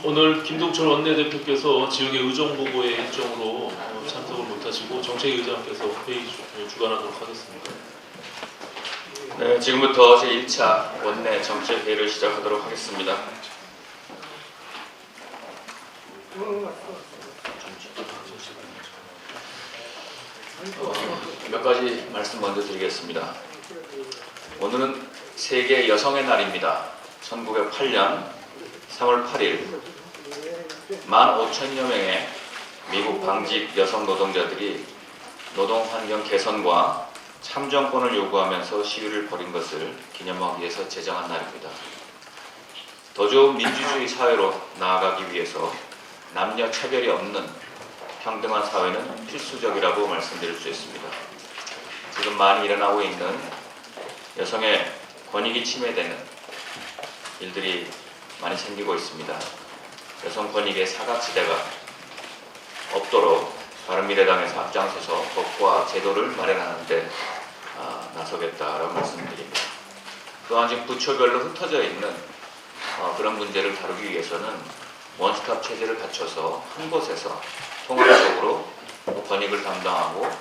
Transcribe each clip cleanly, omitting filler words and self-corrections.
오늘 김동철 원내대표께서 지역의 의정부고의 일정으로 참석을 못하시고 정책의장께서 회의 주관하도록 하겠습니다. 네, 지금부터 제1차 원내 정책회의를 시작하도록 하겠습니다. 몇 가지 말씀 먼저 드리겠습니다. 오늘은 세계 여성의 날입니다. 1908년 3월 8일 15,000여 명의 미국 방직 여성 노동자들이 노동환경 개선과 참정권을 요구하면서 시위를 벌인 것을 기념하기 위해서 제정한 날입니다. 더 좋은 민주주의 사회로 나아가기 위해서 남녀 차별이 없는 평등한 사회는 필수적이라고 말씀드릴 수 있습니다. 지금 많이 일어나고 있는 여성의 권익이 침해되는 일들이 많이 생기고 있습니다. 여성 권익의 사각지대가 없도록 바른미래당에서 앞장서서 법과 제도를 마련하는 데 나서겠다라고 말씀드립니다. 또한 지금 부처별로 흩어져 있는 그런 문제를 다루기 위해서는 원스톱 체제를 갖춰서 한 곳에서 통합적으로 권익을 담당하고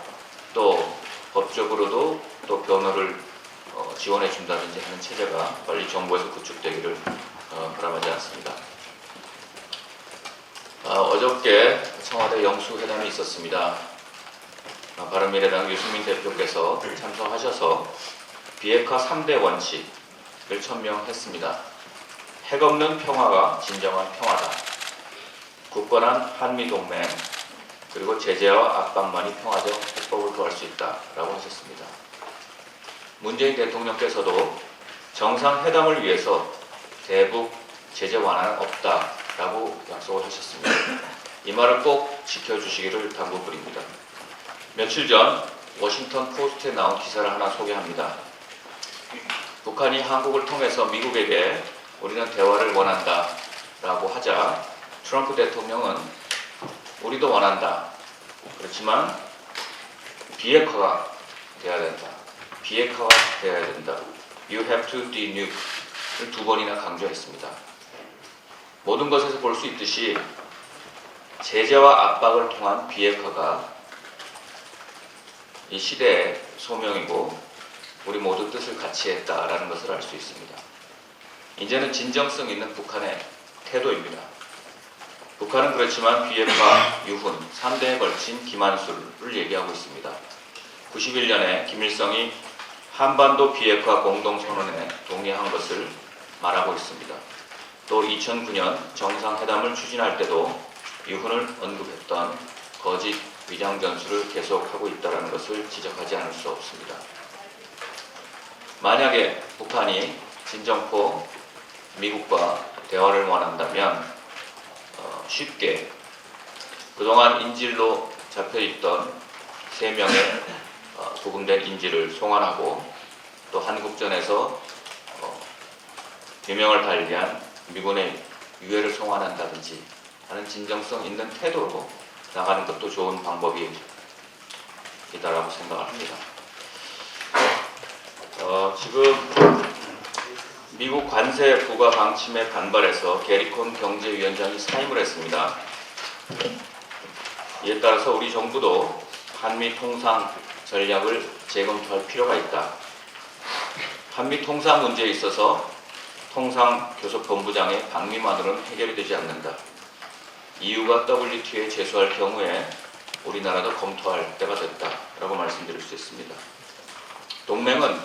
또 법적으로도 또 변호를 지원해 준다든지 하는 체제가 빨리 정부에서 구축되기를 바라지 않습니다. 어저께 청와대 영수회담이 있었습니다. 바른미래당 유승민 대표께서 참석하셔서 비핵화 3대 원칙을 천명했습니다. 핵없는 평화가 진정한 평화다. 굳건한 한미동맹 그리고 제재와 압박만이 평화적 해법을 구할 수 있다라고 하셨습니다. 문재인 대통령께서도 정상회담을 위해서 대북 제재 완화는 없다라고 약속을 하셨습니다. 이 말을 꼭 지켜주시기를 당부드립니다. 며칠 전 워싱턴 포스트에 나온 기사를 하나 소개합니다. 북한이 한국을 통해서 미국에게 우리는 대화를 원한다 라고 하자 트럼프 대통령은 우리도 원한다. 그렇지만 비핵화가 돼야 된다. 비핵화가 돼야 된다. You have to denuke를 2번이나 강조했습니다. 모든 것에서 볼 수 있듯이 제재와 압박을 통한 비핵화가 이 시대의 소명이고 우리 모두 뜻을 같이 했다라는 것을 알 수 있습니다. 이제는 진정성 있는 북한의 태도입니다. 북한은 그렇지만 비핵화, 유훈, 3대에 걸친 기만술을 얘기하고 있습니다. 91년에 김일성이 한반도 비핵화 공동선언에 동의한 것을 말하고 있습니다. 또 2009년 정상회담을 추진할 때도 유훈을 언급했던 거짓 위장전술을 계속하고 있다는 것을 지적하지 않을 수 없습니다. 만약에 북한이 진정포 미국과 대화를 원한다면 쉽게 그동안 인질로 잡혀있던 3명의 구금된 인질을 송환하고 또 한국전에서 비명을 달리한 미군의 유해를 송환한다든지 하는 진정성 있는 태도로 나가는 것도 좋은 방법이다라고 생각을 합니다. 지금 미국 관세 부과 방침에 반발해서 게리콘 경제위원장이 사임을 했습니다. 이에 따라서 우리 정부도 한미 통상 전략을 재검토할 필요가 있다. 한미 통상 문제에 있어서 통상교섭본부장의 방미만으로는 해결이 되지 않는다. EU가 WTO에 제소할 경우에 우리나라도 검토할 때가 됐다라고 말씀드릴 수 있습니다. 동맹은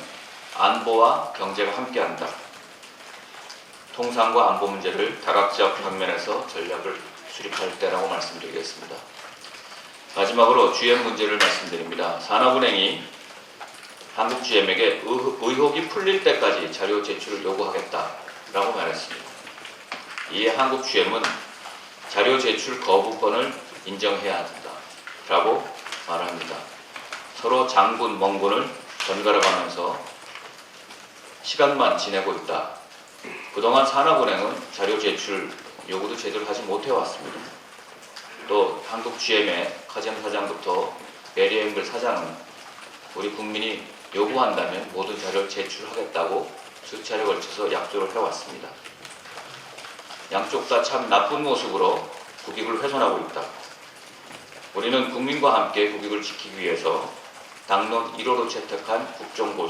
안보와 경제가 함께한다. 통상과 안보 문제를 다각적 방면에서 전략을 수립할 때라고 말씀드리겠습니다. 마지막으로 GM 문제를 말씀드립니다. 산업은행이 한국GM에게 의혹이 풀릴 때까지 자료 제출을 요구하겠다라고 말했습니다. 이에 한국GM은 자료 제출 거부권을 인정해야 한다라고 말합니다. 서로 장군, 멍군을 번갈아가면서 시간만 지내고 있다. 그동안 산업은행은 자료 제출 요구도 제대로 하지 못해왔습니다. 또 한국GM의 카잼 사장부터 베리앵글 사장은 우리 국민이 요구한다면 모든 자료를 제출하겠다고 수차례 걸쳐서 약조를 해왔습니다. 양쪽 다 참 나쁜 모습으로 국익을 훼손하고 있다. 우리는 국민과 함께 국익을 지키기 위해서 당론 1호로 채택한 국정조사를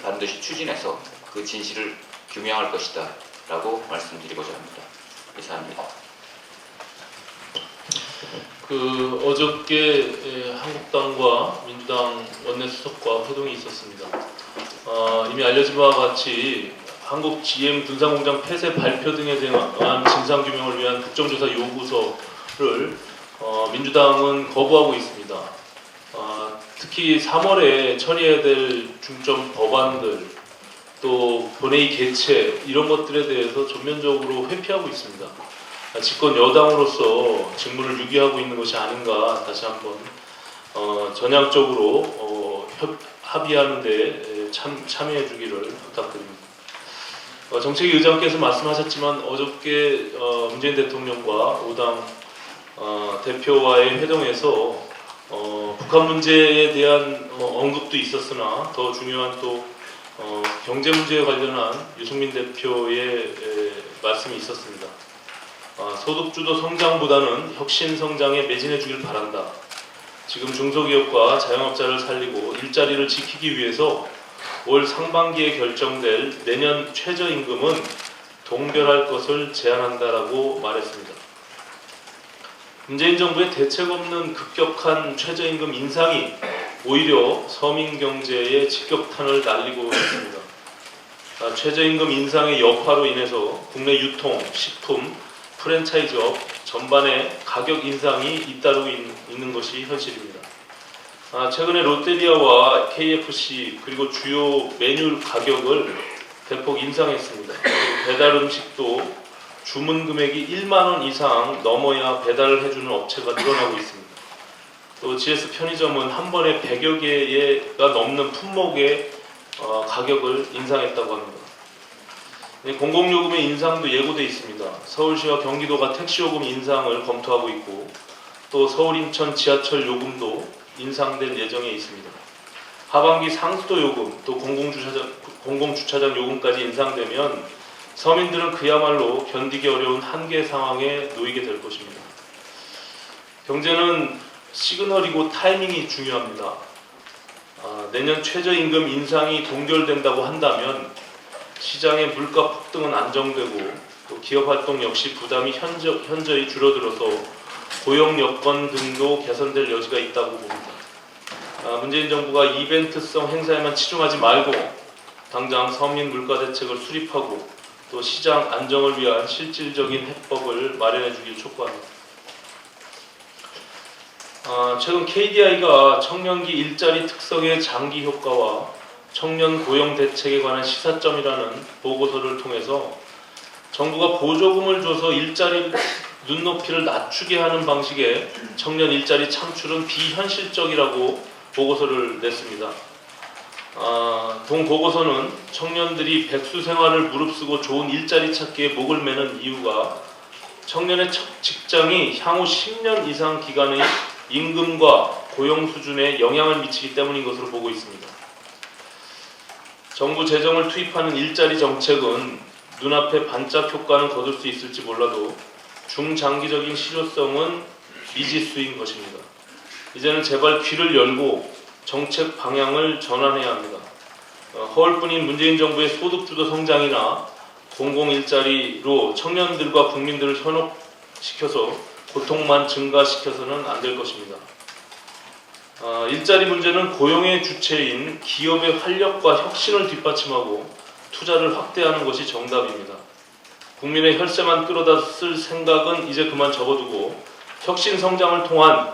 반드시 추진해서 그 진실을 규명할 것이다 라고 말씀드리고자 합니다. 이상입니다. 어저께 한국당과 민주당 원내수석과 회동이 있었습니다. 이미 알려진 바와 같이 한국 GM 군사공장 폐쇄 발표 등에 대한 진상규명을 위한 국정조사 요구서를 민주당은 거부하고 있습니다. 특히 3월에 처리해야 될 중점 법안들, 또 본회의 개최 이런 것들에 대해서 전면적으로 회피하고 있습니다. 집권 여당으로서 직무를 유기하고 있는 것이 아닌가 다시 한번 전향적으로 합의하는 데 참여해 주기를 부탁드립니다. 정책위 의장께서 말씀하셨지만 어저께 문재인 대통령과 5당 대표와의 회동에서 북한 문제에 대한 언급도 있었으나 더 중요한 또 경제 문제에 관련한 유승민 대표의 말씀이 있었습니다. 소득주도 성장보다는 혁신 성장에 매진해 주길 바란다. 지금 중소기업과 자영업자를 살리고 일자리를 지키기 위해서 올 상반기에 결정될 내년 최저임금은 동결할 것을 제안한다라고 말했습니다. 문재인 정부의 대책 없는 급격한 최저임금 인상이 오히려 서민 경제에 직격탄을 날리고 있습니다. 최저임금 인상의 여파로 인해서 국내 유통, 식품, 프랜차이즈업 전반에 가격 인상이 잇따르고 있는 것이 현실입니다. 최근에 롯데리아와 KFC 그리고 주요 메뉴 가격을 대폭 인상했습니다. 배달 음식도 주문 금액이 1만 원 이상 넘어야 배달을 해주는 업체가 늘어나고 있습니다. 또 GS 편의점은 한 번에 100여 개가 넘는 품목의 가격을 인상했다고 합니다. 공공요금의 인상도 예고돼 있습니다. 서울시와 경기도가 택시요금 인상을 검토하고 있고 또 서울 인천 지하철 요금도 인상될 예정에 있습니다. 하반기 상수도 요금 또 공공주차장 요금까지 인상되면 서민들은 그야말로 견디기 어려운 한계 상황에 놓이게 될 것입니다. 경제는 시그널이고 타이밍이 중요합니다. 내년 최저임금 인상이 동결된다고 한다면 시장의 물가 폭등은 안정되고 또 기업활동 역시 부담이 현저히 줄어들어서 고용 여건 등도 개선될 여지가 있다고 봅니다. 문재인 정부가 이벤트성 행사에만 치중하지 말고 당장 서민 물가 대책을 수립하고 또 시장 안정을 위한 실질적인 해법을 마련해 주길 촉구합니다. 최근 KDI가 청년기 일자리 특성의 장기 효과와 청년 고용 대책에 관한 시사점이라는 보고서를 통해서 정부가 보조금을 줘서 일자리 눈높이를 낮추게 하는 방식의 청년 일자리 창출은 비현실적이라고 보고서를 냈습니다. 동 보고서는 청년들이 백수 생활을 무릅쓰고 좋은 일자리 찾기에 목을 매는 이유가 청년의 첫 직장이 향후 10년 이상 기간의 임금과 고용 수준에 영향을 미치기 때문인 것으로 보고 있습니다. 정부 재정을 투입하는 일자리 정책은 눈앞에 반짝 효과는 거둘 수 있을지 몰라도 중장기적인 실효성은 미지수인 것입니다. 이제는 제발 귀를 열고 정책 방향을 전환해야 합니다. 허울뿐인 문재인 정부의 소득주도 성장이나 공공일자리로 청년들과 국민들을 현혹시켜서 고통만 증가시켜서는 안 될 것입니다. 일자리 문제는 고용의 주체인 기업의 활력과 혁신을 뒷받침하고 투자를 확대하는 것이 정답입니다. 국민의 혈세만 끌어다 쓸 생각은 이제 그만 접어두고 혁신 성장을 통한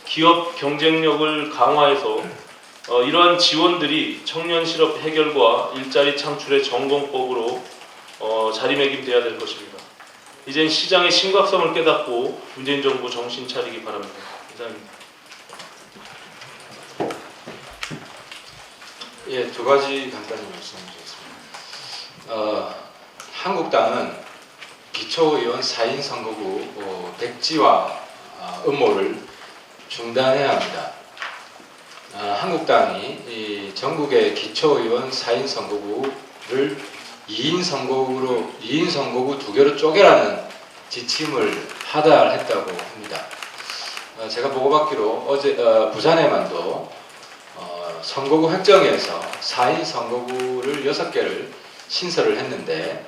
기업 경쟁력을 강화해서 이러한 지원들이 청년 실업 해결과 일자리 창출의 전공법으로 자리매김돼야 될 것입니다. 이젠 시장의 심각성을 깨닫고 문재인 정부 정신 차리기 바랍니다. 이상입니다. 예, 두 가지 간단히 말씀드리겠습니다. 한국당은 기초의원 4인 선거구 백지화 음모를 중단해야 합니다. 한국당이 이 전국의 기초의원 4인 선거구를 2인 선거구 2개로 쪼개라는 지침을 하달했다고 합니다. 제가 보고받기로 어제 부산에만도 선거구 획정위에서 4인 선거구를 6개를 신설을 했는데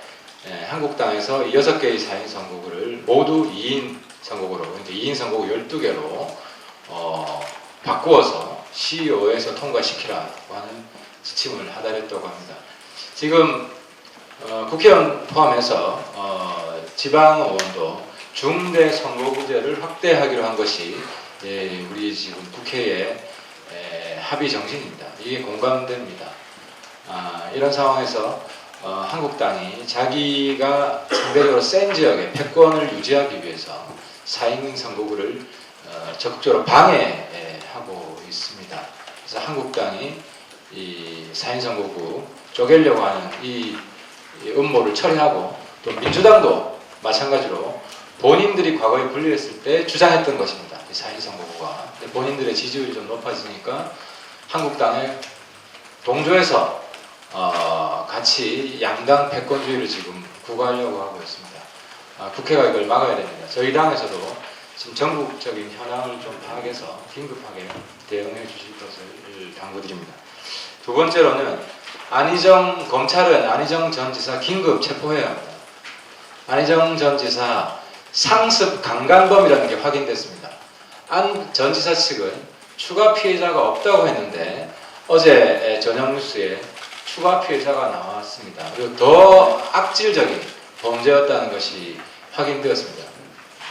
한국당에서 이 6개의 4인 선거구를 모두 2인 선거구로, 그러니까 2인 선거구 12개로 바꾸어서 CEO에서 통과시키라고 하는 지침을 하달했다고 합니다. 지금 국회의원 포함해서 지방의원도 중대 선거구제를 확대하기로 한 것이 우리 지금 국회의 합의 정신입니다. 이게 공감됩니다. 이런 상황에서 한국당이 자기가 상대적으로 센 지역의 패권을 유지하기 위해서 4인 선거구를 적극적으로 방해하고 있습니다. 그래서 한국당이 이 4인 선거구 쪼개려고 하는 이 음모를 처리하고, 또 민주당도 마찬가지로 본인들이 과거에 분리했을 때 주장했던 것입니다. 이 4인 선거구가. 본인들의 지지율이 좀 높아지니까 한국당을 동조해서 같이 양당 패권주의를 지금 구가하려고 하고 있습니다. 국회가 이걸 막아야 됩니다. 저희 당에서도 지금 전국적인 현황을 좀 파악해서 긴급하게 대응해 주실 것을 당부드립니다. 두 번째로는 검찰은 안희정 전 지사 긴급 체포해야 합니다. 안희정 전 지사 상습 강간범이라는 게 확인됐습니다. 안 전 지사 측은 추가 피해자가 없다고 했는데 어제 저녁 뉴스에 추가 피해자가 나왔습니다. 그리고 더 악질적인 범죄였다는 것이 확인되었습니다.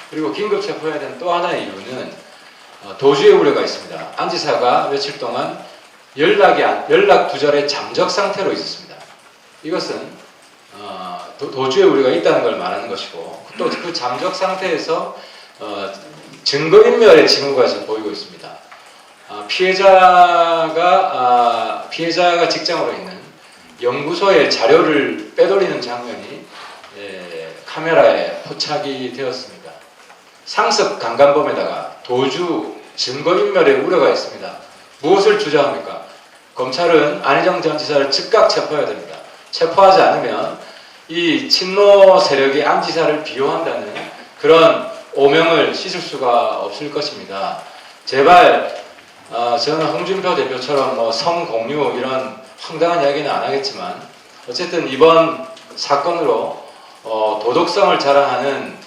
그리고 긴급 체포해야 되는 또 하나의 이유는 도주의 우려가 있습니다. 안 지사가 며칠 동안 연락 두절의 잠적 상태로 있었습니다. 이것은 도주의 우려가 있다는 걸 말하는 것이고, 또 그 잠적 상태에서 증거인멸의 징후가 지금 보이고 있습니다. 피해자가 직장으로 있는 연구소의 자료를 빼돌리는 장면이 카메라에 포착이 되었습니다. 상습 강간범에다가 도주 증거인멸의 우려가 있습니다. 무엇을 주장합니까? 검찰은 안희정 전 지사를 즉각 체포해야 됩니다. 체포하지 않으면 이 친노 세력이 안 지사를 비호한다는 그런 오명을 씻을 수가 없을 것입니다. 제발 저는 홍준표 대표처럼 성공유 이런 황당한 이야기는 안 하겠지만, 어쨌든 이번 사건으로 도덕성을 자랑하는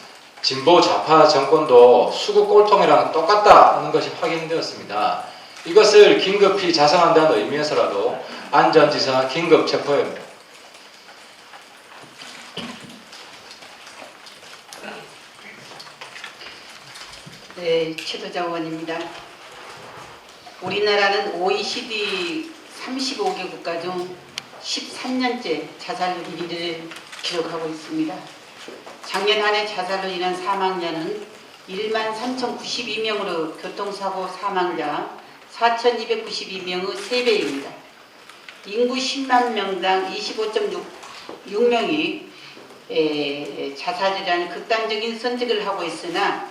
진보 좌파 정권도 수구 꼴통이랑 똑같다는 것이 확인되었습니다. 이것을 긴급히 자성한다는 의미에서라도 안 전 지사 긴급 체포해야 합니다. 네, 최도자 의원입니다. 우리나라는 OECD 35개 국가 중 13년째 자살률 1위를 기록하고 있습니다. 작년 한 해 자살로 인한 사망자는 13,092명으로 교통사고 사망자 4,292명의 3배입니다. 인구 10만 명당 25.6명이 자살이라는 극단적인 선택을 하고 있으나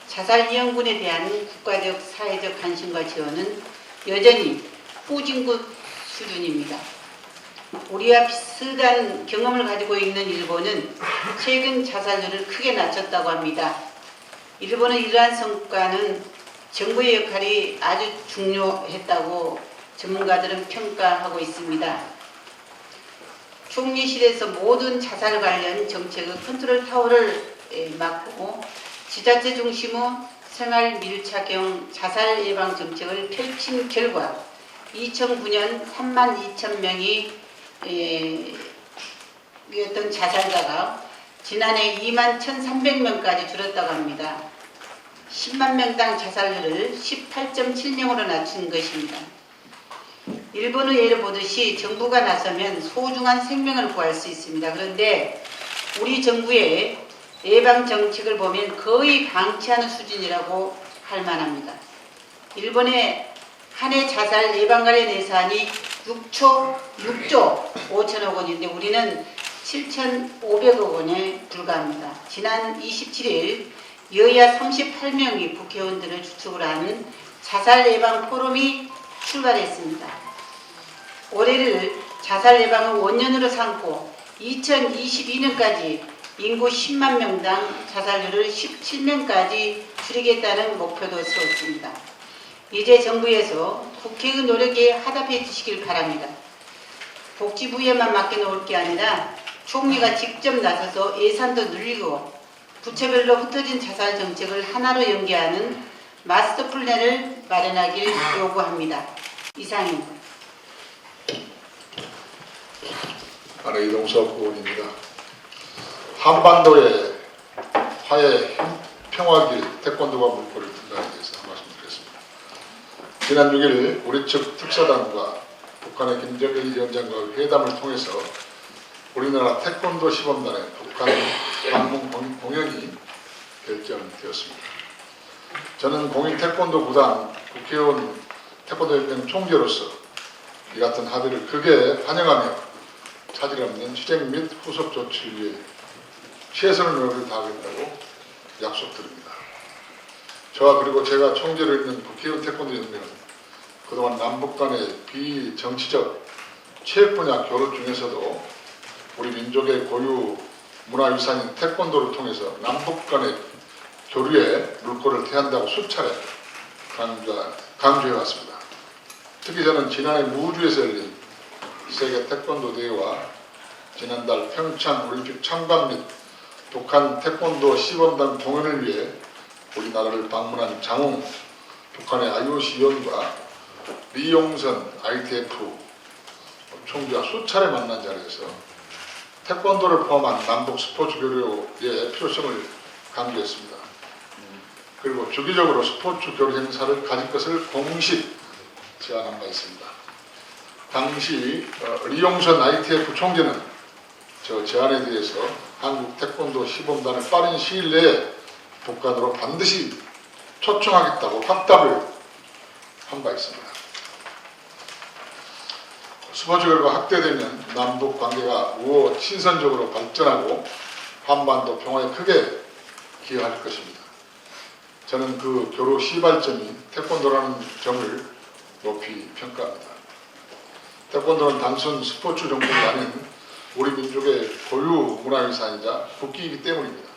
자살 위험군에 대한 국가적 사회적 관심과 지원은 여전히 후진국 수준입니다. 우리와 비슷한 경험을 가지고 있는 일본은 최근 자살률을 크게 낮췄다고 합니다. 일본의 이러한 성과는 정부의 역할이 아주 중요했다고 전문가들은 평가하고 있습니다. 총리실에서 모든 자살 관련 정책의 컨트롤 타워를 맡고 지자체 중심의 생활 밀착형 자살 예방 정책을 펼친 결과 2009년 32,000명이 였던 자살자가 지난해 21,300명까지 줄었다고 합니다. 10만 명당 자살률을 18.7명으로 낮춘 것입니다. 일본의 예를 보듯이 정부가 나서면 소중한 생명을 구할 수 있습니다. 그런데 우리 정부의 예방 정책을 보면 거의 방치하는 수준이라고 할 만합니다. 일본의 한 해 자살 예방 관련 예산이 6조 5천억 원인데 우리는 7,500억 원에 불과합니다. 지난 27일 여야 38명이 국회의원들을 주축으로 하는 자살 예방 포럼이 출발했습니다. 올해를 자살 예방의 원년으로 삼고 2022년까지 인구 10만 명당 자살률을 17명까지 줄이겠다는 목표도 세웠습니다. 이제 정부에서 국회의 노력에 하답해 주시길 바랍니다. 복지부에만 맡겨놓을 게 아니라 총리가 직접 나서서 예산도 늘리고 부처별로 흩어진 자살 정책을 하나로 연계하는 마스터 플랜을 마련하길 요구합니다. 이상입니다. 아래 이동섭 의원입니다. 한반도의 화해 평화길 태권도가 물꼬를 튼다에 대해서 말씀드리겠습니다. 지난 6일 우리 측 특사단과 북한의 김정일 위원장과 회담을 통해서 우리나라 태권도 시범단의 북한 방문 공연이 결정되었습니다. 저는 공익 태권도 구단 국회의원 태권도연맹 총재로서 이 같은 합의를 크게 환영하며 차질 없는 실행 및 후속 조치를 위해 최선의 노력을 다하겠다고 약속드립니다. 저와 그리고 제가 총재로 있는 국회의원 태권도연맹은 그동안 남북 간의 비정치적 체육 분야 교류 중에서도 우리 민족의 고유 문화유산인 태권도를 통해서 남북 간의 교류에 물꼬를 태한다고 수차례 강조해왔습니다. 특히 저는 지난해 무주에서 열린 세계 태권도 대회와 지난달 평창 올림픽 참관 및 북한 태권도 시범단 공연을 위해 우리나라를 방문한 장웅 북한의 IOC 위원과 리용선 ITF 총재와 수차례 만난 자리에서 태권도를 포함한 남북 스포츠 교류의 필요성을 강조했습니다. 그리고 주기적으로 스포츠 교류 행사를 가질 것을 공식 제안한 바 있습니다. 당시 리용선 ITF 총재는 저 제안에 대해서 한국 태권도 시범단을 빠른 시일 내에 북한으로 반드시 초청하겠다고 확답을 한 바 있습니다. 스포츠 교류가 확대되면 남북 관계가 우호 친선적으로 발전하고 한반도 평화에 크게 기여할 것입니다. 저는 그 교류 시발점이 태권도라는 점을 높이 평가합니다. 태권도는 단순 스포츠 종목이 아닌 우리 민족의 고유 문화유산이자 국기이기 때문입니다.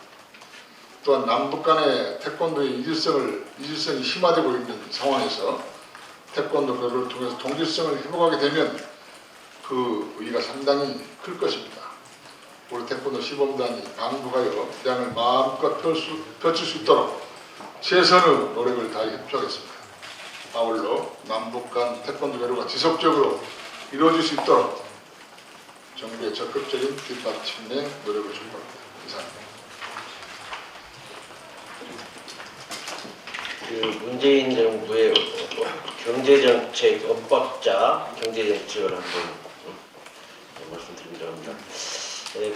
또한 남북 간의 태권도의 이질성이 심화되고 있는 상황에서 태권도 교류를 통해서 동질성을 회복하게 되면 그 의의가 상당히 클 것입니다. 우리 태권도 시범단이 강국하여 양을 마음껏 펼칠 수 있도록 최선의 노력을 다해 협조하겠습니다. 아울러 남북 간 태권도 교류가 지속적으로 이루어질 수 있도록 정부의 적극적인 뒷받침에 노력을 촉구합니다. 이상입니다. 그 문재인 정부의 경제정책 엇박자 경제정책을 한번 말씀드리려고 합니다.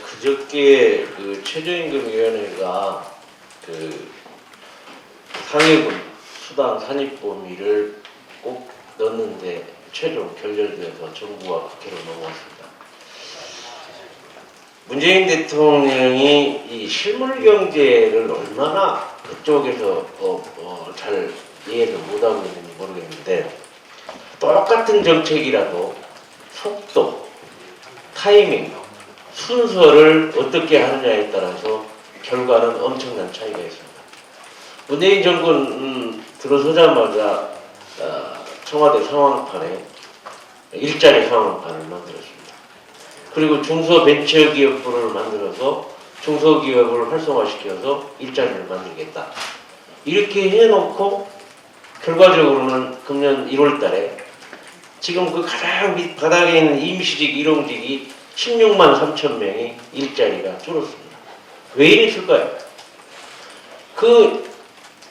그저께 그 최저임금위원회가 그 상여금 수당 산입 범위를 꼭 넣는데 최종 결렬되어서 정부와 국회로 넘어왔습니다. 문재인 대통령이 이 실물 경제를 얼마나 그쪽에서 잘 이해를 못하고 있는지 모르겠는데 똑같은 정책이라도 속도, 타이밍, 순서를 어떻게 하느냐에 따라서 결과는 엄청난 차이가 있습니다. 문재인 정권 들어서자마자 청와대 상황판에 일자리 상황판을 만들었습니다. 그리고 중소벤처기업부를 만들어서 중소기업을 활성화시켜서 일자리를 만들겠다. 이렇게 해놓고 결과적으로는 금년 1월 달에 지금 그 가장 밑바닥에 있는 임시직, 일용직이 16만 3천 명이 일자리가 줄었습니다. 왜 이랬을까요? 그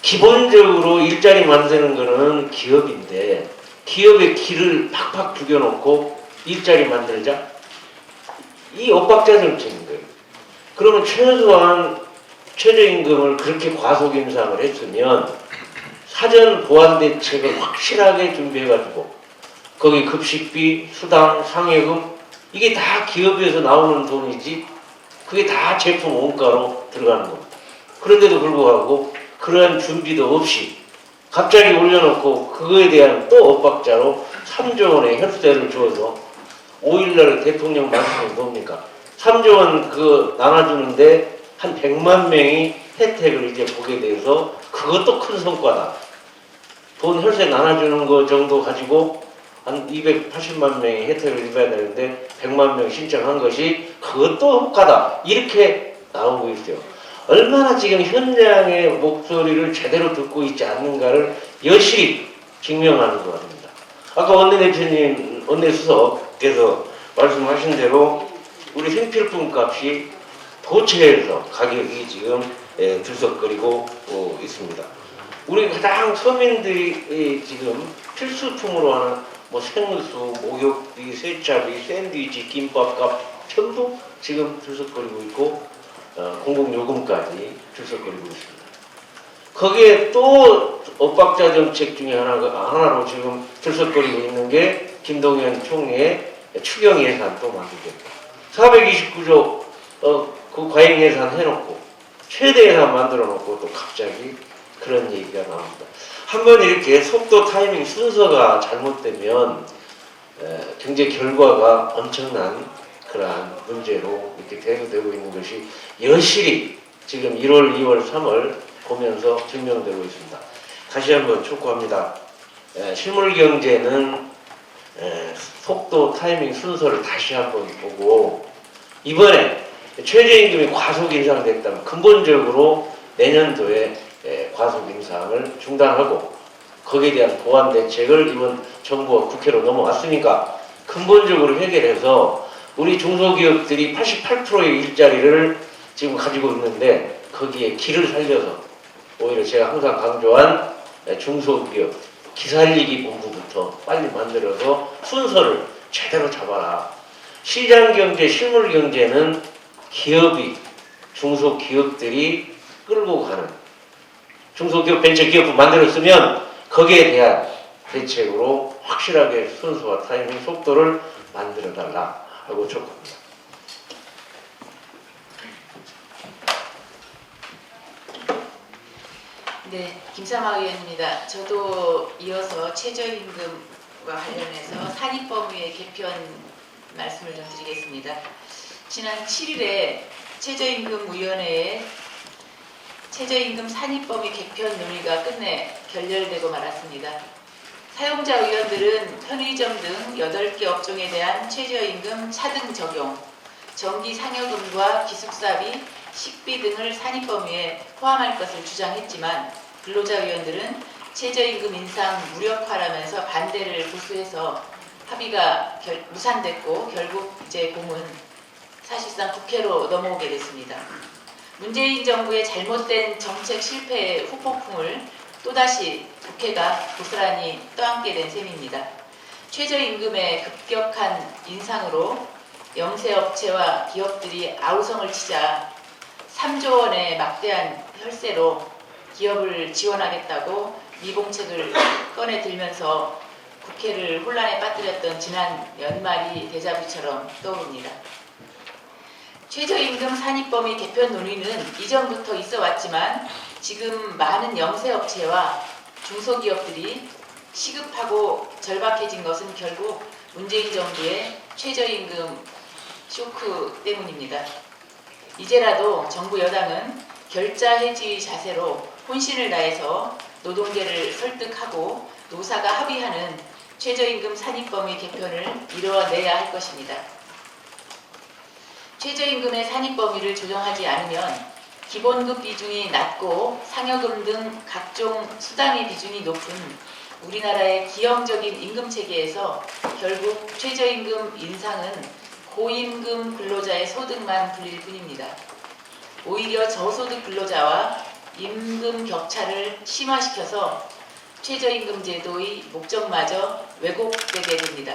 기본적으로 일자리 만드는 거는 기업인데 기업의 기를 팍팍 죽여놓고 일자리 만들자? 이 엇박자 정책인 거예요. 그러면 최소한 최저임금을 그렇게 과속 인상을 했으면 사전 보완 대책을 확실하게 준비해가지고 거기 급식비, 수당, 상여금 이게 다 기업에서 나오는 돈이지 그게 다 제품 원가로 들어가는 겁니다. 그런데도 불구하고 그러한 준비도 없이 갑자기 올려놓고 그거에 대한 또 엇박자로 3조 원의 혈세를 줘서 5일날 대통령 말씀은 뭡니까? 3조 원 그 나눠주는데 한 100만 명이 혜택을 이제 보게 돼서 그것도 큰 성과다. 돈 혈세 나눠주는 거 정도 가지고 한 280만 명이 혜택을 입어야 되는데 100만 명 신청한 것이 그것도 효과다. 이렇게 나오고 있어요. 얼마나 지금 현장의 목소리를 제대로 듣고 있지 않는가를 여실히 증명하는 것 같습니다. 아까 원내대표님, 원내수석께서 말씀하신 대로 우리 생필품 값이 도처에서 가격이 지금 들썩거리고 있습니다. 우리 가장 서민들이 지금 필수품으로 하는 뭐 생수, 목욕비, 세차비, 샌드위치, 김밥값 전부 지금 들썩거리고 있고 공공요금까지 들썩거리고 있습니다. 거기에 또 엇박자 정책 중에 하나로 지금 들썩거리고 있는 게 김동연 총리의 추경 예산 또 만들겠다. 429조 그 과잉 예산 해놓고 최대 예산 만들어 놓고 또 갑자기 그런 얘기가 나옵니다. 한번 이렇게 속도 타이밍 순서가 잘못되면 경제 결과가 엄청난 그러한 문제로 이렇게 대두되고 있는 것이 여실히 지금 1월, 2월, 3월 보면서 증명되고 있습니다. 다시 한번 촉구합니다. 실물 경제는 속도 타이밍 순서를 다시 한번 보고 이번에 최저임금이 과속 인상됐다면 근본적으로 내년도에 과속 인상을 중단하고 거기에 대한 보완 대책을 이번 정부가 국회로 넘어왔으니까 근본적으로 해결해서 우리 중소기업들이 88%의 일자리를 지금 가지고 있는데 거기에 길을 살려서 오히려 제가 항상 강조한 중소기업 기살리기 본부부터 빨리 만들어서 순서를 제대로 잡아라. 시장경제, 실물경제는 기업이, 중소기업들이 끌고 가는 중소기업 벤처기업을 만들었으면 거기에 대한 대책으로 확실하게 순서와 타이밍, 속도를 만들어달라 하고 촉구합니다. 네, 김삼아 의원입니다. 저도 이어서 최저임금과 관련해서 산입범위의 개편 말씀을 좀 드리겠습니다. 지난 7일에 최저임금위원회에 최저임금 산입범위 개편 논의가 끝내 결렬되고 말았습니다. 사용자 의원들은 편의점 등 8개 업종에 대한 최저임금 차등 적용, 전기 상여금과 기숙사비, 식비 등을 산입범위에 포함할 것을 주장했지만 근로자 의원들은 최저임금 인상 무력화라면서 반대를 고수해서 합의가 무산됐고 결국 이제 공은 사실상 국회로 넘어오게 됐습니다. 문재인 정부의 잘못된 정책 실패의 후폭풍을 또다시 국회가 고스란히 떠안게 된 셈입니다. 최저임금의 급격한 인상으로 영세업체와 기업들이 아우성을 치자 3조 원의 막대한 혈세로 기업을 지원하겠다고 미봉책을 꺼내들면서 국회를 혼란에 빠뜨렸던 지난 연말이 데자뷰처럼 떠오릅니다. 최저임금 산입범위 개편 논의는 이전부터 있어 왔지만 지금 많은 영세업체와 중소기업들이 시급하고 절박해진 것은 결국 문재인 정부의 최저임금 쇼크 때문입니다. 이제라도 정부 여당은 결자 해지 자세로 혼신을 다해서 노동계를 설득하고 노사가 합의하는 최저임금 산입범위 개편을 이뤄내야 할 것입니다. 최저임금의 산입범위를 조정하지 않으면 기본급 비중이 낮고 상여금 등 각종 수당의 비중이 높은 우리나라의 기형적인 임금체계에서 결국 최저임금 인상은 고임금 근로자의 소득만 불릴 뿐입니다. 오히려 저소득 근로자와 임금 격차를 심화시켜서 최저임금 제도의 목적마저 왜곡되게 됩니다.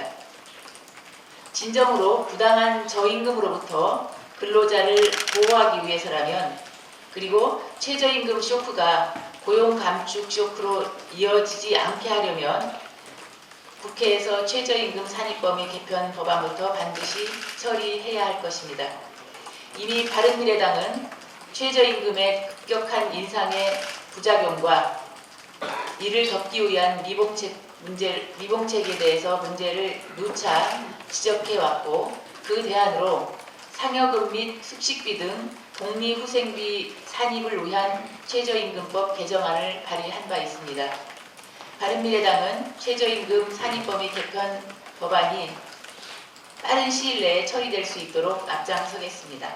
진정으로 부당한 저임금으로부터 근로자를 보호하기 위해서라면 그리고 최저임금 쇼크가 고용 감축 쇼크로 이어지지 않게 하려면 국회에서 최저임금 산입범위 개편 법안부터 반드시 처리해야 할 것입니다. 이미 바른미래당은 최저임금의 급격한 인상의 부작용과 이를 덮기 위한 미봉책에 대해서 문제를 누차 지적해왔고 그 대안으로 상여금 및 숙식비 등 독립후생비 산입을 위한 최저임금법 개정안을 발의한 바 있습니다. 바른미래당은 최저임금 산입범위 개편 법안이 빠른 시일 내에 처리될 수 있도록 앞장서겠습니다.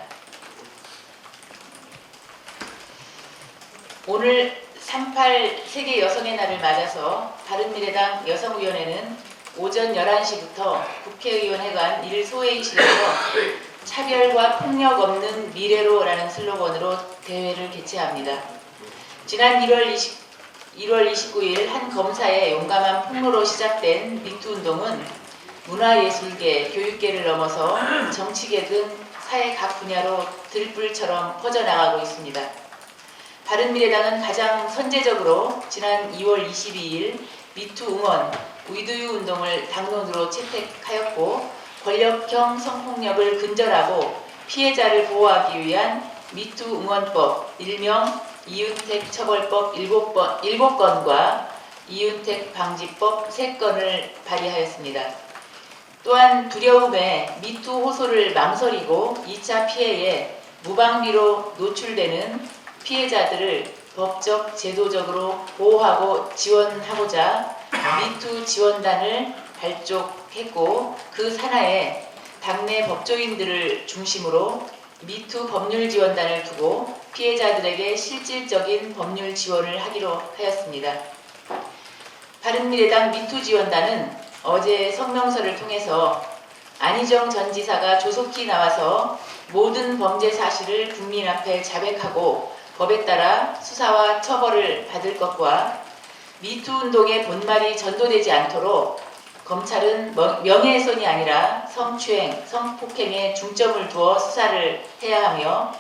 오늘 38 세계 여성의 날을 맞아서 바른미래당 여성위원회는 오전 11시부터 국회의원회관 1소회의실에서 차별과 폭력 없는 미래로라는 슬로건으로 대회를 개최합니다. 지난 1월 29일 한 검사의 용감한 폭로로 시작된 미투 운동은 문화예술계, 교육계를 넘어서 정치계 등 사회 각 분야로 들불처럼 퍼져나가고 있습니다. 바른미래당은 가장 선제적으로 지난 2월 22일 미투 응원, 위드유 운동을 당론으로 채택하였고 권력형 성폭력을 근절하고 피해자를 보호하기 위한 미투 응원법, 일명 이윤택 처벌법 7건과 이윤택 방지법 3건을 발의하였습니다. 또한 두려움에 미투 호소를 망설이고 2차 피해에 무방비로 노출되는 피해자들을 법적, 제도적으로 보호하고 지원하고자 미투 지원단을 발족했고 그 산하에 당내 법조인들을 중심으로 미투 법률 지원단을 두고 피해자들에게 실질적인 법률 지원을 하기로 하였습니다. 바른미래당 미투 지원단은 어제 성명서를 통해서 안희정 전 지사가 조속히 나와서 모든 범죄 사실을 국민 앞에 자백하고 법에 따라 수사와 처벌을 받을 것과 미투 운동의 본말이 전도되지 않도록 검찰은 명예훼손이 아니라 성추행, 성폭행에 중점을 두어 수사를 해야 하며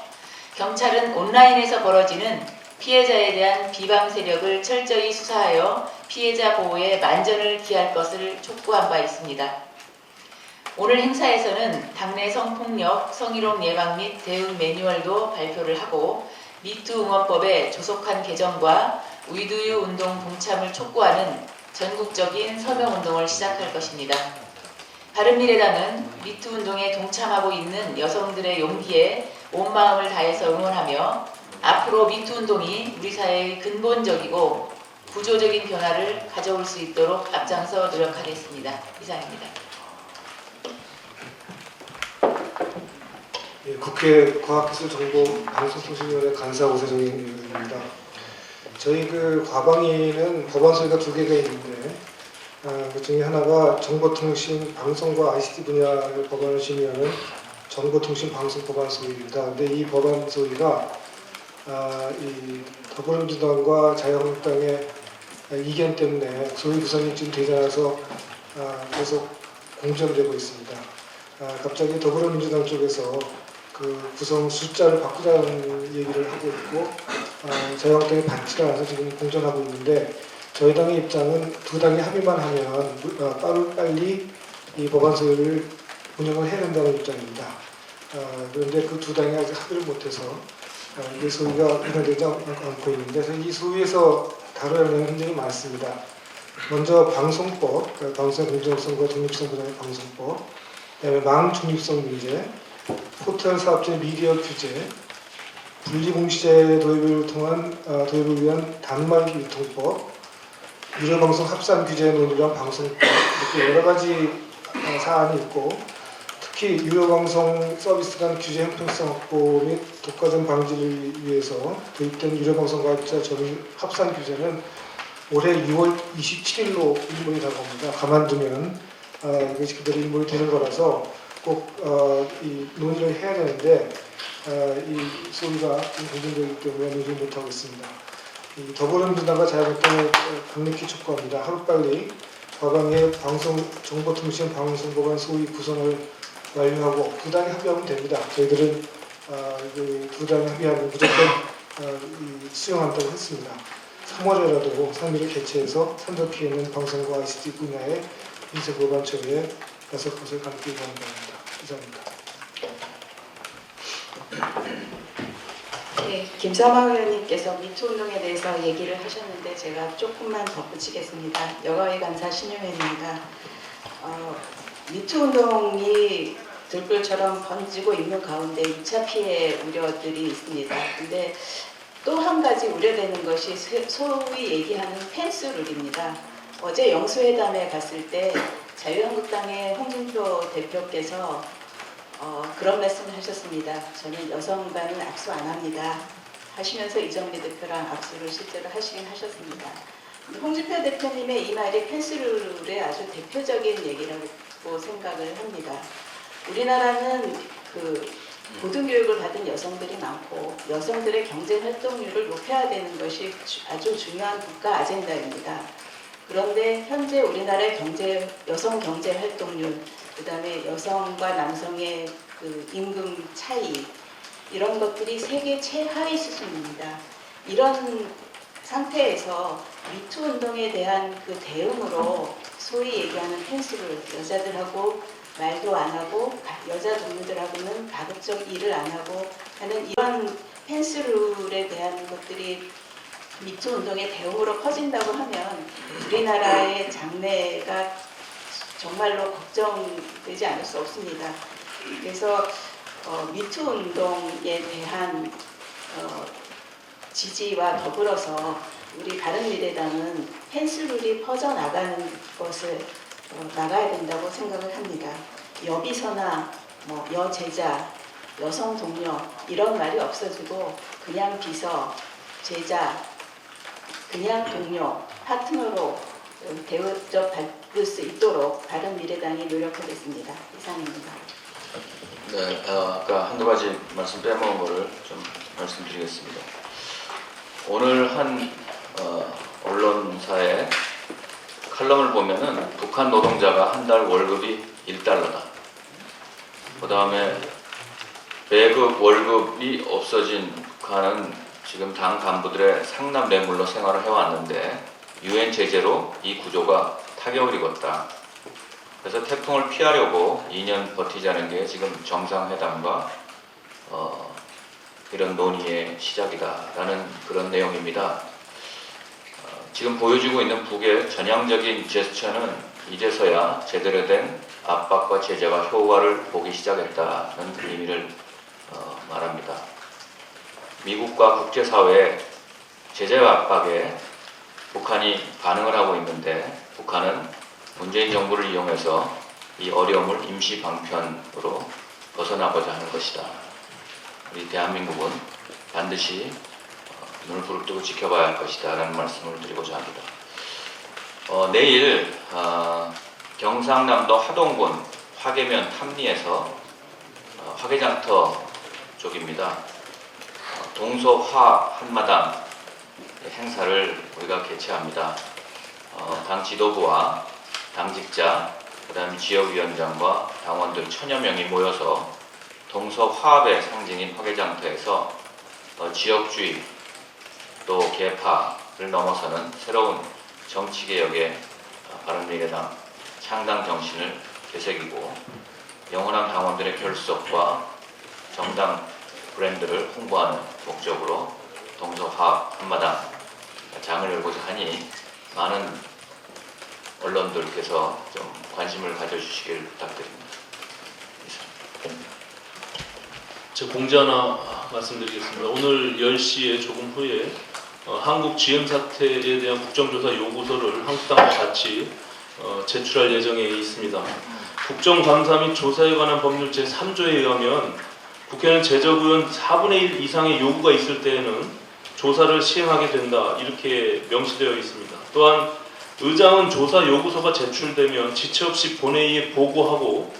경찰은 온라인에서 벌어지는 피해자에 대한 비방 세력을 철저히 수사하여 피해자 보호에 만전을 기할 것을 촉구한 바 있습니다. 오늘 행사에서는 당내 성폭력, 성희롱 예방 및 대응 매뉴얼도 발표를 하고 미투 응원법의 조속한 개정과 위드유 운동 동참을 촉구하는 전국적인 서명운동을 시작할 것입니다. 바른미래당은 미투 운동에 동참하고 있는 여성들의 용기에 온 마음을 다해서 응원하며 앞으로 미투 운동이 우리 사회의 근본적이고 구조적인 변화를 가져올 수 있도록 앞장서 노력하겠습니다. 이상입니다. 예, 국회 과학기술정보방송통신위원회 간사 오세종인 의원입니다. 저희 과방위는 법안 소위가 2개가 있는데 그 중에 하나가 정보통신, 방송과 ICT 분야의 법안을 심의하는 정보통신 방송 법안 소위입니다. 근데 이 법안 소위가 이 더불어민주당과 자유한국당의 이견 때문에 소위 구성이 좀 되지 않아서 계속 공전되고 있습니다. 갑자기 더불어민주당 쪽에서 그 구성 숫자를 바꾸자는 얘기를 하고 있고 자유한국당이 받지 않아서 지금 공전하고 있는데 저희 당의 입장은 2당이 합의만 하면 빨리 이 법안 소위를 운영을 해야 된다는 입장입니다. 그런데 그 2당이 아직 합의를 못해서 이 소위가 운영되지 않고 있는데 그래서 이 소위에서 다뤄야 하는 문제가 많습니다. 먼저 방송법, 방송의 공정성과 독립성 분야의 방송법, 그다음에 망 중립성 문제, 포털 사업자의 미디어 규제, 분리공시제 도입을 위한 단말 유통법, 유료방송 합산 규제 논의랑 방송법 이렇게 여러 가지 사안이 있고 특히 유료방송 서비스 간 규제 형평성 확보 및 독과점 방지를 위해서 도입된 유료방송 가입자 전용 합산 규제는 올해 6월 27일로 일몰이 다가옵니다. 가만두면 이것이 그대로 일몰이 되는 거라서 꼭 이 논의를 해야 되는데 이 소리가 공정되기 때문에 논의를 못하고 있습니다. 더불어민주당과 자유한국당을 강력히 촉구합니다. 하루빨리 과방의 정보통신 방송법안 소위 구성을 완료하고 2당이 합의하면 됩니다. 저희들은 2당이 합의하면 무조건 수용한다고 했습니다. 3월에라도 상비를 개최해서 산적 피해 있는 방송과 ICT 분야의 인쇄법안 처리에 나설 것을 강력히 바랍니다. 이상입니다. 네, 김사마 의원님께서 미투 운동에 대해서 얘기를 하셨는데 제가 조금만 덧붙이겠습니다. 여가위 간사 신유혜입니다. 미투 운동이 들불처럼 번지고 있는 가운데 2차 피해 우려들이 있습니다. 근데 또 한 가지 우려되는 것이 소위 얘기하는 펜스룰입니다. 어제 영수회담에 갔을 때 자유한국당의 홍준표 대표께서 그런 말씀을 하셨습니다. 저는 여성반은 악수 안 합니다. 하시면서 이정미 대표랑 악수를 실제로 하시긴 하셨습니다. 홍준표 대표님의 이 말이 펜스룰의 아주 대표적인 얘기라고 생각을 합니다. 우리나라는 고등교육을 받은 여성들이 많고 여성들의 경제 활동률을 높여야 되는 것이 아주 중요한 국가 아젠다입니다. 그런데 현재 우리나라의 여성 경제 활동률, 그다음에 여성과 남성의 임금 차이, 이런 것들이 세계 최하위 수준입니다. 이런 상태에서 미투 운동에 대한 대응으로 소위 얘기하는 펜스를 여자들하고 말도 안 하고 여자 동료들하고는 가급적 일을 안 하고 하는 이런 펜스룰에 대한 것들이 미투 운동의 대응으로 커진다고 하면 우리나라의 장래가 정말로 걱정되지 않을 수 없습니다. 그래서 미투 운동에 대한 지지와 더불어서 우리 바른미래당은 펜스룰이 퍼져나가는 것을 나가야 된다고 생각을 합니다. 여비서나 여제자, 여성 동료 이런 말이 없어지고 그냥 비서, 제자, 그냥 동료, 파트너로 대접받을 수 있도록 바른미래당이 노력하겠습니다. 이상입니다. 네, 아까 한두 가지 말씀 빼먹은 거를 좀 말씀드리겠습니다. 오늘 한 언론사의 칼럼을 보면은 북한 노동자가 한 달 월급이 1달러다. 그 다음에 배급 월급이 없어진 북한은 지금 당 간부들의 상납 뇌물로 생활을 해왔는데 유엔 제재로 이 구조가 타격을 입었다. 그래서 태풍을 피하려고 2년 버티자는 게 지금 정상회담과 이런 논의의 시작이다라는 그런 내용입니다. 지금 보여주고 있는 북의 전향적인 제스처는 이제서야 제대로 된 압박과 제재가 효과를 보기 시작했다는 의미를 말합니다. 미국과 국제사회의 제재와 압박에 북한이 반응을 하고 있는데 북한은 문재인 정부를 이용해서 이 어려움을 임시 방편으로 벗어나고자 하는 것이다. 우리 대한민국은 반드시 눈을 부릅뜨고 지켜봐야 할 것이다 라는 말씀을 드리고자 합니다. 내일 경상남도 하동군 화계면 탐리에서 화계장터 쪽입니다. 동서화 한마당 행사를 우리가 개최합니다. 당 지도부와 당직자, 그 다음에 지역위원장과 당원들 1000여 명이 모여서 동서화합의 상징인 화계장터에서 지역주의 또 개파를 넘어서는 새로운 정치개혁의 바른미래당 창당 정신을 되새기고 영원한 당원들의 결속과 정당 브랜드를 홍보하는 목적으로 동서화합 한마당 장을 열고자 하니 많은 언론들께서 좀 관심을 가져주시길 부탁드립니다. 제 공지 하나 말씀드리겠습니다. 오늘 10시에 조금 후에 한국 GM 사태에 대한 국정조사 요구서를 한국당과 같이 제출할 예정에 있습니다. 국정감사 및 조사에 관한 법률 제3조에 의하면 국회는 제적의원 4분의 1 이상의 요구가 있을 때에는 조사를 시행하게 된다 이렇게 명시되어 있습니다. 또한 의장은 조사 요구서가 제출되면 지체 없이 본회의에 보고하고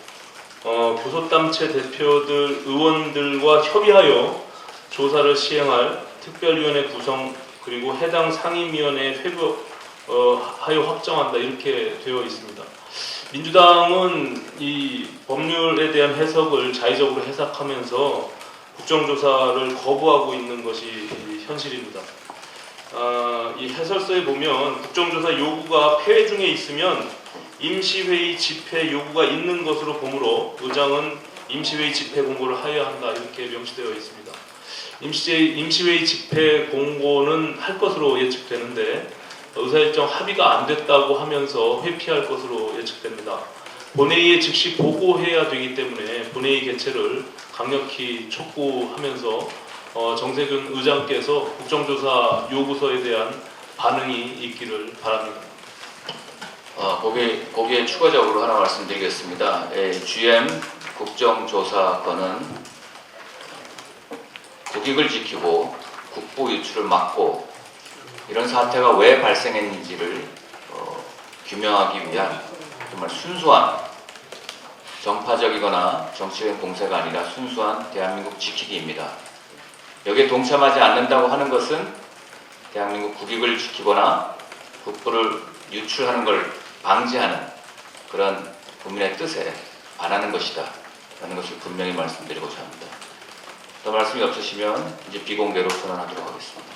교섭단체 대표들, 의원들과 협의하여 조사를 시행할 특별위원회 구성 그리고 해당 상임위원회 회부하여 확정한다 이렇게 되어 있습니다. 민주당은 이 법률에 대한 해석을 자의적으로 해석하면서 국정조사를 거부하고 있는 것이 현실입니다. 이 해설서에 보면 국정조사 요구가 폐회 중에 있으면 임시회의 집회 요구가 있는 것으로 보므로 의장은 임시회의 집회 공고를 하여야 한다 이렇게 명시되어 있습니다. 임시회의 집회 공고는 할 것으로 예측되는데 의사일정 합의가 안 됐다고 하면서 회피할 것으로 예측됩니다. 본회의에 즉시 보고해야 되기 때문에 본회의 개최를 강력히 촉구하면서 정세균 의장께서 국정조사 요구서에 대한 반응이 있기를 바랍니다. 거기에 추가적으로 하나 말씀드리겠습니다. GM 국정조사건은 국익을 지키고 국부 유출을 막고 이런 사태가 왜 발생했는지를 규명하기 위한 정말 순수한 정파적이거나 정치적인 공세가 아니라 순수한 대한민국 지키기입니다. 여기에 동참하지 않는다고 하는 것은 대한민국 국익을 지키거나 국부를 유출하는 걸 방지하는 그런 국민의 뜻에 반하는 것이다 라는 것을 분명히 말씀드리고자 합니다. 더 말씀이 없으시면 이제 비공개로 선언하도록 하겠습니다.